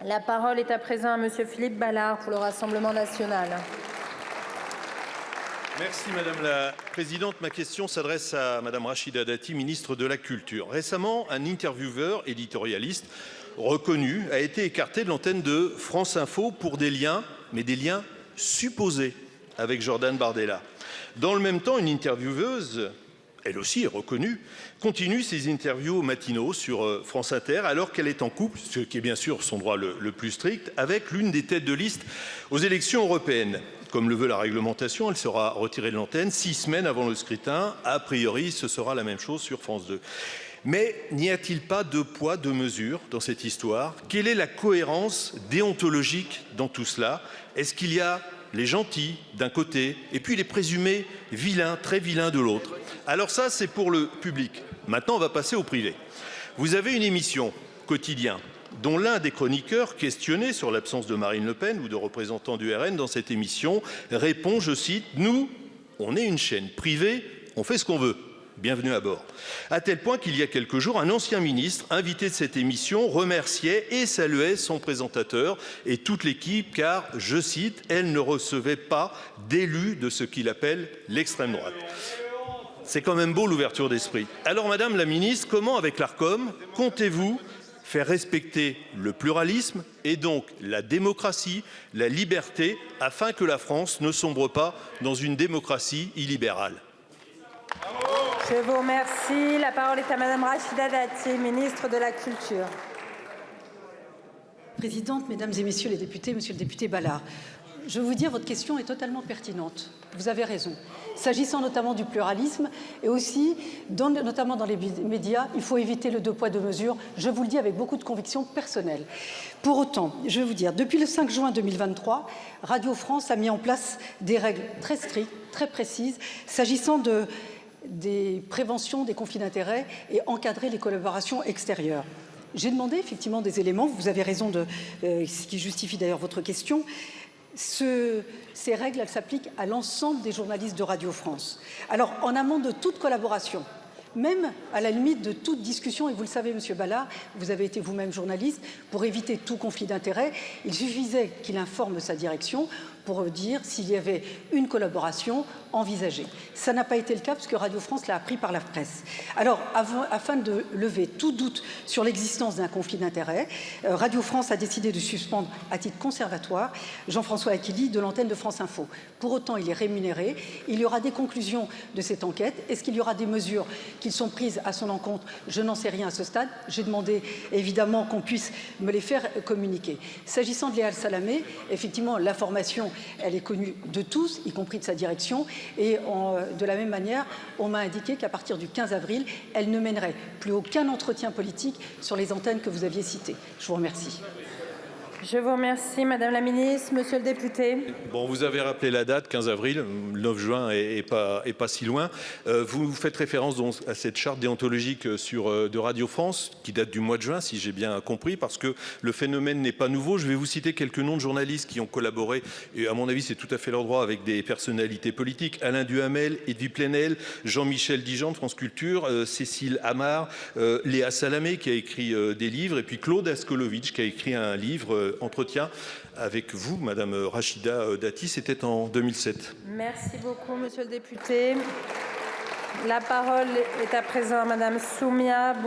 La parole est à présent à Monsieur Philippe Ballard pour le Rassemblement national. Merci Madame la Présidente. Ma question s'adresse à Madame Rachida Dati, ministre de la Culture. Récemment, un intervieweur éditorialiste reconnu a été écarté de l'antenne de France Info pour des liens, mais des liens supposés avec Jordan Bardella. Dans le même temps, une intervieweuse, elle aussi est reconnue, continue ses interviews matinaux sur France Inter alors qu'elle est en couple, ce qui est bien sûr son droit le plus strict, avec l'une des têtes de liste aux élections européennes. Comme le veut la réglementation, elle sera retirée de l'antenne 6 semaines avant le scrutin. A priori, ce sera la même chose sur France 2. Mais n'y a-t-il pas de poids, de mesure dans cette histoire? Quelle est la cohérence déontologique dans tout cela? Est-ce qu'il y a les gentils d'un côté et puis les présumés vilains, très vilains de l'autre? Alors ça, c'est pour le public. Maintenant, on va passer au privé. Vous avez une émission quotidien dont l'un des chroniqueurs questionné sur l'absence de Marine Le Pen ou de représentants du RN dans cette émission répond, je cite, « Nous, on est une chaîne privée, on fait ce qu'on veut. Bienvenue à bord ». À tel point qu'il y a quelques jours, un ancien ministre invité de cette émission remerciait et saluait son présentateur et toute l'équipe car, je cite, « Elle ne recevait pas d'élus de ce qu'il appelle l'extrême droite ». C'est quand même beau l'ouverture d'esprit. Alors Madame la Ministre, comment avec l'Arcom comptez-vous faire respecter le pluralisme et donc la démocratie, la liberté, afin que la France ne sombre pas dans une démocratie illibérale? Je vous remercie. La parole est à Madame Rachida Dati, ministre de la Culture. Présidente, Mesdames et Messieurs les députés, Monsieur le député Ballard, je veux vous dire, votre question est totalement pertinente. Vous avez raison. S'agissant notamment du pluralisme et aussi, notamment dans les médias, il faut éviter le deux poids deux mesures. Je vous le dis avec beaucoup de conviction personnelle. Pour autant, je vais vous dire, depuis le 5 juin 2023, Radio France a mis en place des règles très strictes, très précises, s'agissant des préventions des conflits d'intérêts et encadrer les collaborations extérieures. J'ai demandé effectivement des éléments, vous avez raison, ce qui justifie d'ailleurs votre question. Ces règles, elles s'appliquent à l'ensemble des journalistes de Radio France. Alors, en amont de toute collaboration, même à la limite de toute discussion, et vous le savez, Monsieur Ballard, vous avez été vous-même journaliste, pour éviter tout conflit d'intérêts, il suffisait qu'il informe sa direction pour dire s'il y avait une collaboration envisagée. Ça n'a pas été le cas puisque Radio France l'a appris par la presse. Alors, afin de lever tout doute sur l'existence d'un conflit d'intérêts, Radio France a décidé de suspendre à titre conservatoire Jean-François Aquili de l'antenne de France Info. Pour autant, il est rémunéré. Il y aura des conclusions de cette enquête. Est-ce qu'il y aura des mesures qui sont prises à son encontre? Je n'en sais rien à ce stade. J'ai demandé évidemment qu'on puisse me les faire communiquer. S'agissant de Léa Salamé, effectivement, l'information, elle est connue de tous, y compris de sa direction. Et de la même manière, on m'a indiqué qu'à partir du 15 avril, elle ne mènerait plus aucun entretien politique sur les antennes que vous aviez citées. Je vous remercie. Je vous remercie, Madame la Ministre. Monsieur le député. Bon, vous avez rappelé la date, 15 avril, le 9 juin est pas si loin. Vous faites référence donc à cette charte déontologique de Radio France, qui date du mois de juin, si j'ai bien compris, parce que le phénomène n'est pas nouveau. Je vais vous citer quelques noms de journalistes qui ont collaboré, et à mon avis, c'est tout à fait leur droit, avec des personnalités politiques. Alain Duhamel, Edwy Plenel, Jean-Michel Dijon de France Culture, Cécile Amar, Léa Salamé, qui a écrit des livres, et puis Claude Askolovitch, qui a écrit un livre entretien avec vous, Madame Rachida Dati, c'était en 2007. Merci beaucoup, Monsieur le député. La parole est à présent à Madame Soumia Bourgeois.